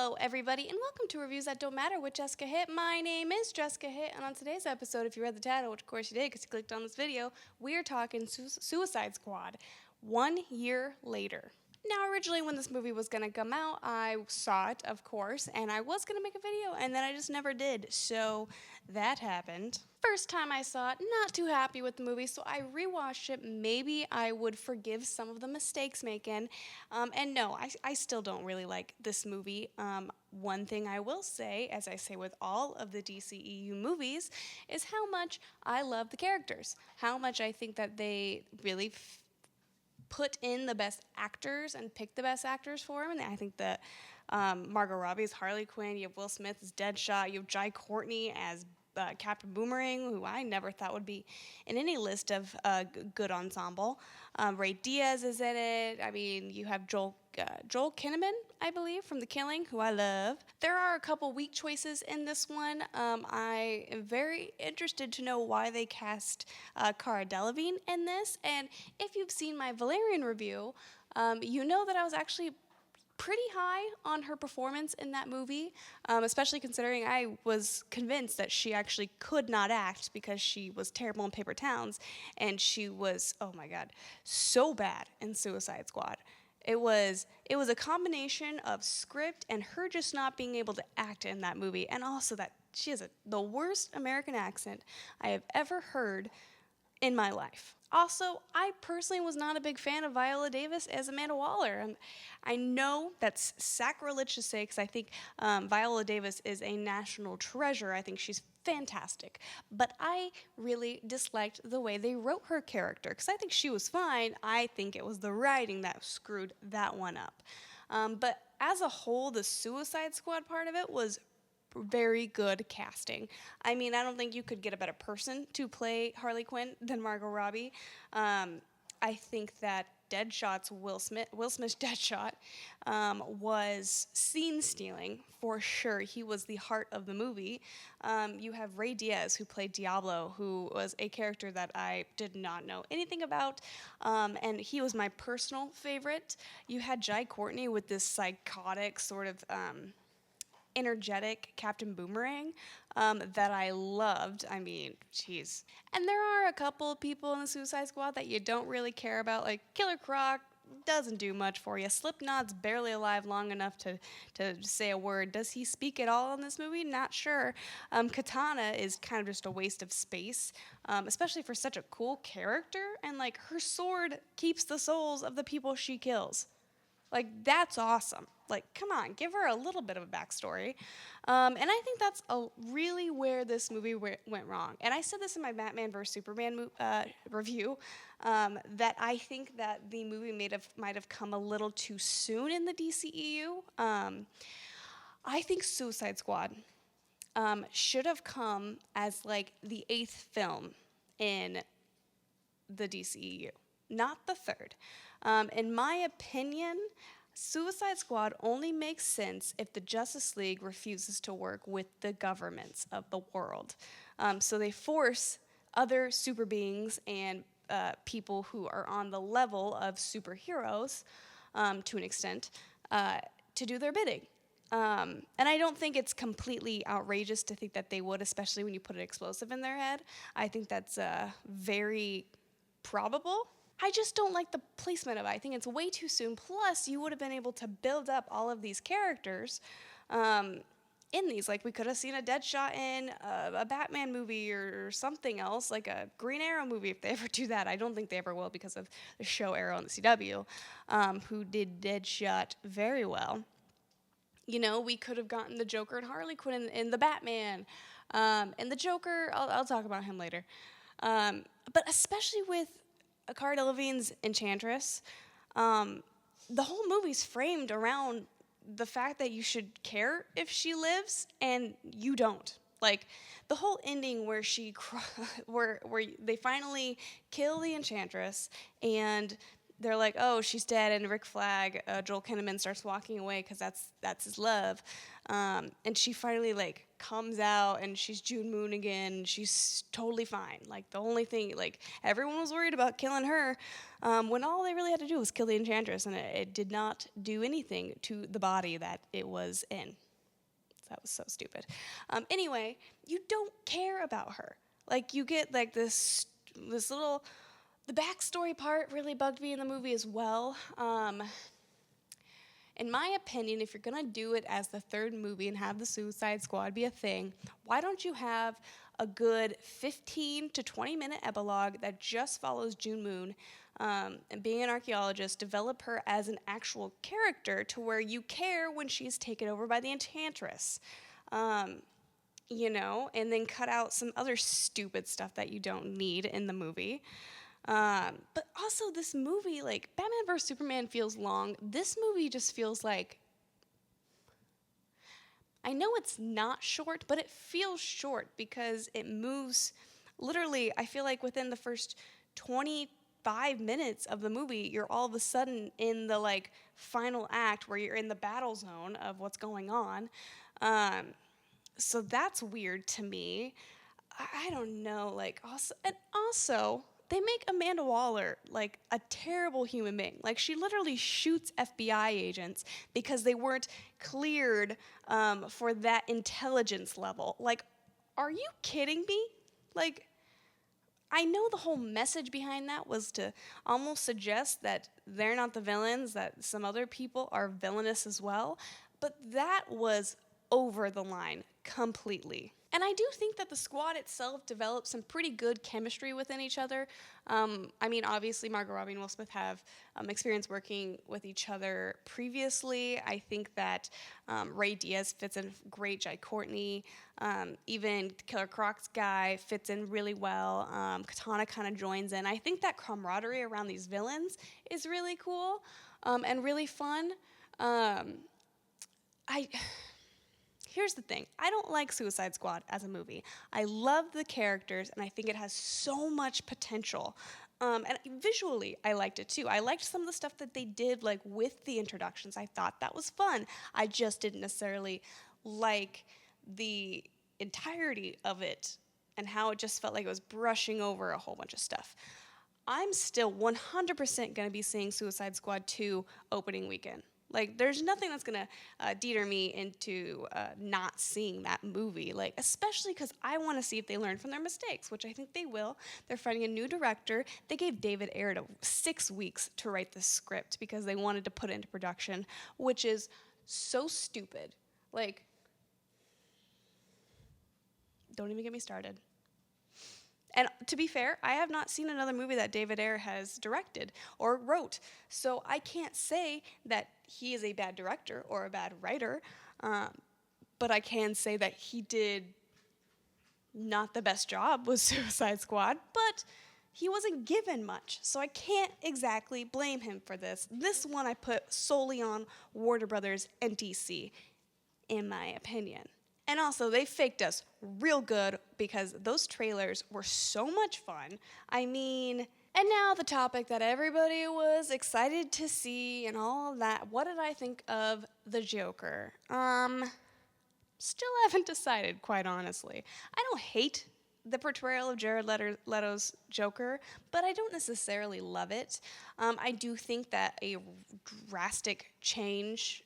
Hello, everybody, and welcome to Reviews That Don't Matter with Jessica Hitt. My name is Jessica Hitt, and on today's episode, if you read the title, which of course you did because you clicked on this video, we are talking Suicide Squad 1 year later. Now, originally when this movie was going to come out, I saw it, of course, and I was going to make a video, and then I just never did, so that happened. First time I saw it, not too happy with the movie, so I rewatched it. Maybe I would forgive some of the mistakes making, and no, I still don't really like this movie. One thing I will say, as I say with all of the DCEU movies, is how much I love the characters, how much I think that they really put in the best actors and pick the best actors for him. And I think that Margot Robbie as Harley Quinn, you have Will Smith as Deadshot, you have Jai Courtney as Captain Boomerang, who I never thought would be in any list of good ensemble. Ray Diaz is in it. I mean, you have Joel Kinnaman, I believe, from The Killing, who I love. There are a couple weak choices in this one. I am very interested to know why they cast Cara Delevingne in this. And if you've seen my Valerian review, you know that I was actually pretty high on her performance in that movie, especially considering I was convinced that she actually could not act because she was terrible in Paper Towns, and she was, oh my god, so bad in Suicide Squad. It was a combination of script and her just not being able to act in that movie, and also that she has the worst American accent I have ever heard in my life. Also, I personally was not a big fan of Viola Davis as Amanda Waller. And I know that's sacrilege to say because I think Viola Davis is a national treasure. I think she's fantastic. But I really disliked the way they wrote her character because I think she was fine. I think it was the writing that screwed that one up. But as a whole, the Suicide Squad part of it was very good casting. I mean, I don't think you could get a better person to play Harley Quinn than Margot Robbie. I think that Deadshot's Will Smith's Deadshot was scene stealing for sure. He was the heart of the movie. You have Ray Diaz, who played Diablo, who was a character that I did not know anything about, and he was my personal favorite. You had Jai Courtney with this psychotic sort of energetic Captain Boomerang that I loved. I mean, jeez. And there are a couple of people in the Suicide Squad that you don't really care about, like Killer Croc doesn't do much for you. Slipknot's barely alive long enough to say a word. Does he speak at all in this movie? Not sure. Katana is kind of just a waste of space, especially for such a cool character. And like her sword keeps the souls of the people she kills. Like, that's awesome. Like, come on, give her a little bit of a backstory. And I think that's really where this movie went wrong. And I said this in my Batman vs. Superman review, that I think that the movie might have come a little too soon in the DCEU. I think Suicide Squad should have come as, like, the 8th film in the DCEU, not the 3rd. In my opinion, Suicide Squad only makes sense if the Justice League refuses to work with the governments of the world. So they force other super beings and people who are on the level of superheroes, to an extent, to do their bidding. And I don't think it's completely outrageous to think that they would, especially when you put an explosive in their head. I think that's very probable. I just don't like the placement of it. I think it's way too soon. Plus, you would have been able to build up all of these characters in these. Like, we could have seen a Deadshot in a Batman movie or something else, like a Green Arrow movie, if they ever do that. I don't think they ever will because of the show Arrow on the CW, who did Deadshot very well. You know, we could have gotten the Joker and Harley Quinn in the Batman. And the Joker, I'll talk about him later. But especially with Cara Delevingne's Enchantress, the whole movie's framed around the fact that you should care if she lives and you don't. Like, the whole ending where where they finally kill the Enchantress and they're like, oh, she's dead, and Rick Flag, Joel Kinnaman, starts walking away because that's his love, and she finally like comes out, and she's June Moon again. She's totally fine. Like the only thing, like everyone was worried about killing her, when all they really had to do was kill the Enchantress, and it did not do anything to the body that it was in. That was so stupid. Anyway, you don't care about her. Like you get like this little. The backstory part really bugged me in the movie as well. In my opinion, if you're going to do it as the third movie and have the Suicide Squad be a thing, why don't you have a good 15 to 20 minute epilogue that just follows June Moon, and being an archaeologist, develop her as an actual character to where you care when she's taken over by the Enchantress. You know, and then cut out some other stupid stuff that you don't need in the movie. But also this movie, like, Batman vs. Superman feels long. This movie just feels like, I know it's not short, but it feels short because it moves, literally, I feel like within the first 25 minutes of the movie, you're all of a sudden in the, like, final act where you're in the battle zone of what's going on. So that's weird to me. I don't know, like, also, they make Amanda Waller, like, a terrible human being. Like, she literally shoots FBI agents because they weren't cleared for that intelligence level. Like, are you kidding me? Like, I know the whole message behind that was to almost suggest that they're not the villains, that some other people are villainous as well, but that was over the line completely. And I do think that the squad itself developed some pretty good chemistry within each other. I mean, obviously, Margot Robbie and Will Smith have experience working with each other previously. I think that Ray Diaz fits in great. Jai Courtney, even Killer Croc's guy fits in really well. Katana kind of joins in. I think that camaraderie around these villains is really cool and really fun. Here's the thing. I don't like Suicide Squad as a movie. I love the characters, and I think it has so much potential. And visually, I liked it too. I liked some of the stuff that they did, like with the introductions. I thought that was fun. I just didn't necessarily like the entirety of it and how it just felt like it was brushing over a whole bunch of stuff. I'm still 100% going to be seeing Suicide Squad 2 opening weekend. Like, there's nothing that's going to deter me into not seeing that movie, like, especially because I want to see if they learn from their mistakes, which I think they will. They're finding a new director. They gave David Ayer 6 weeks to write the script because they wanted to put it into production, which is so stupid. Like, don't even get me started. And to be fair, I have not seen another movie that David Ayer has directed or wrote, so I can't say that he is a bad director or a bad writer, but I can say that he did not the best job with Suicide Squad, but he wasn't given much, so I can't exactly blame him for this. This one I put solely on Warner Brothers and DC, in my opinion. And also, they faked us real good because those trailers were so much fun. I mean, and now the topic that everybody was excited to see and all of that. What did I think of the Joker? Still haven't decided, quite honestly. I don't hate the portrayal of Jared Leto's Joker, but I don't necessarily love it. I do think that a drastic change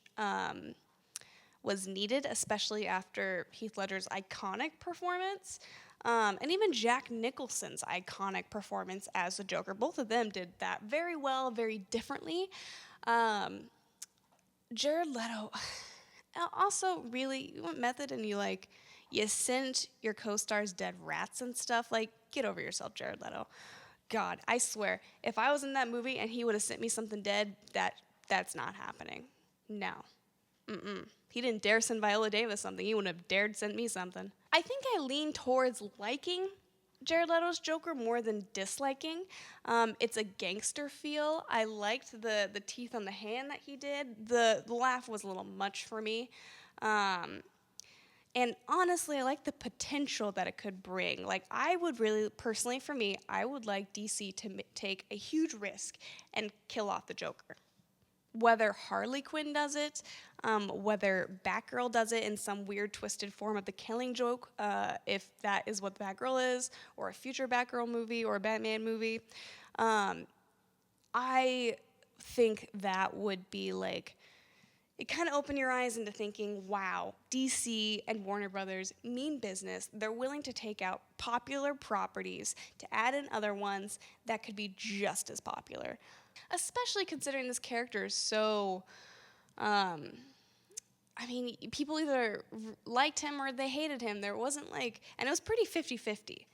was needed, especially after Heath Ledger's iconic performance, and even Jack Nicholson's iconic performance as the Joker. Both of them did that very well, very differently. Jared Leto, also really, you went method and you sent your co-stars dead rats and stuff. Like, get over yourself, Jared Leto. God, I swear, if I was in that movie and he would have sent me something dead, that's not happening. No. He didn't dare send Viola Davis something. He wouldn't have dared send me something. I think I lean towards liking Jared Leto's Joker more than disliking. It's a gangster feel. I liked the teeth on the hand that he did. The laugh was a little much for me. And honestly, I like the potential that it could bring. Like, I would really, personally for me, I would like DC to take a huge risk and kill off the Joker. Whether Harley Quinn does it, whether Batgirl does it in some weird twisted form of the Killing Joke, if that is what Batgirl is, or a future Batgirl movie or a Batman movie, um, I think that would be like, it kind of opened your eyes into thinking, wow, DC and Warner Brothers mean business. They're willing to take out popular properties to add in other ones that could be just as popular. Especially considering this character is so, I mean, people either liked him or they hated him. There wasn't like, and it was pretty 50-50.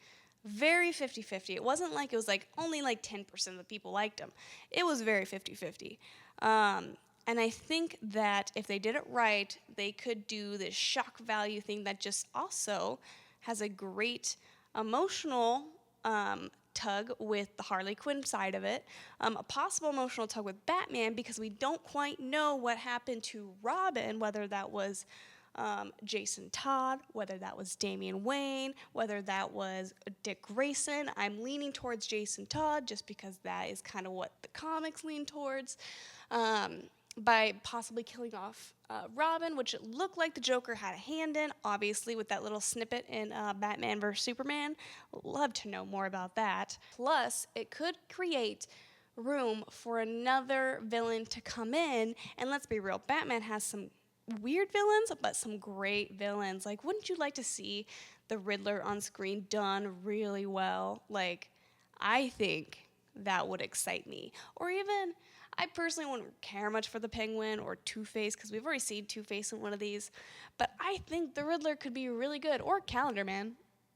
Very 50-50. It wasn't like it was like only like 10% of the people liked him. It was very 50-50. And I think that if they did it right, they could do this shock value thing that just also has a great emotional tug with the Harley Quinn side of it, a possible emotional tug with Batman because we don't quite know what happened to Robin, whether that was Jason Todd, whether that was Damian Wayne, whether that was Dick Grayson. I'm leaning towards Jason Todd just because that is kind of what the comics lean towards. By possibly killing off Robin, which it looked like the Joker had a hand in, obviously, with that little snippet in Batman vs. Superman. Love to know more about that. Plus, it could create room for another villain to come in, and let's be real, Batman has some weird villains, but some great villains. Like, wouldn't you like to see the Riddler on screen done really well? Like, I think that would excite me. Or even, I personally wouldn't care much for the Penguin or Two-Face because we've already seen Two-Face in one of these. But I think the Riddler could be really good. Or Calendar Man.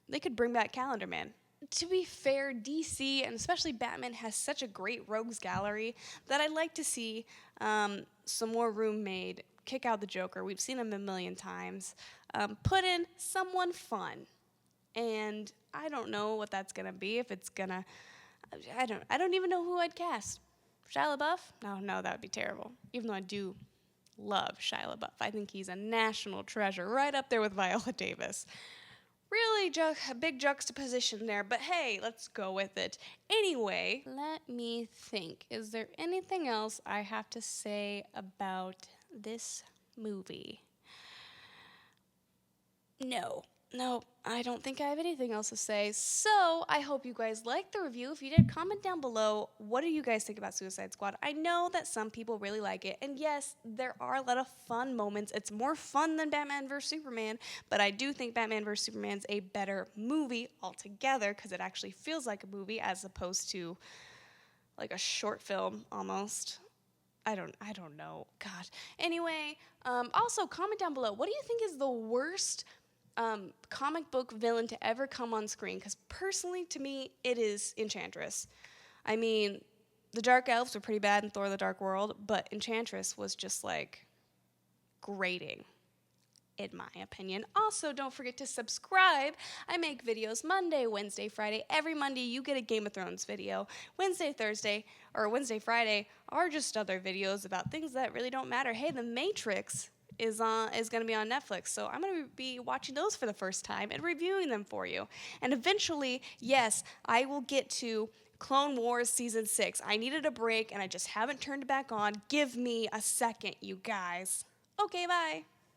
They could bring back Calendar Man. To be fair, DC and especially Batman has such a great rogues gallery that I'd like to see some more room made. Kick out the Joker. We've seen him a million times. Put in someone fun. And I don't know what that's going to be. If it's going to... I don't even know who I'd cast. Shia LaBeouf? No, that would be terrible. Even though I do love Shia LaBeouf. I think he's a national treasure, right up there with Viola Davis. Really a big juxtaposition there, but hey, let's go with it. Anyway, let me think. Is there anything else I have to say about this movie? No, I don't think I have anything else to say. So I hope you guys liked the review. If you did, comment down below. What do you guys think about Suicide Squad? I know that some people really like it. And yes, there are a lot of fun moments. It's more fun than Batman vs. Superman. But I do think Batman vs. Superman's a better movie altogether because it actually feels like a movie as opposed to like a short film almost. I don't know. God. Anyway, also comment down below. What do you think is the worst comic book villain to ever come on screen? Because personally, to me, it is Enchantress. I mean, the Dark Elves were pretty bad in Thor: The Dark World, but Enchantress was just like grating, in my opinion. Also, don't forget to subscribe. I make videos Monday, Wednesday, Friday. Every Monday, you get a Game of Thrones video. Wednesday, Friday are just other videos about things that really don't matter. Hey, The Matrix is going to be on Netflix, so I'm going to be watching those for the first time and reviewing them for you. And eventually, yes, I will get to Clone Wars Season 6. I needed a break, and I just haven't turned it back on. Give me a second, you guys. Okay, bye.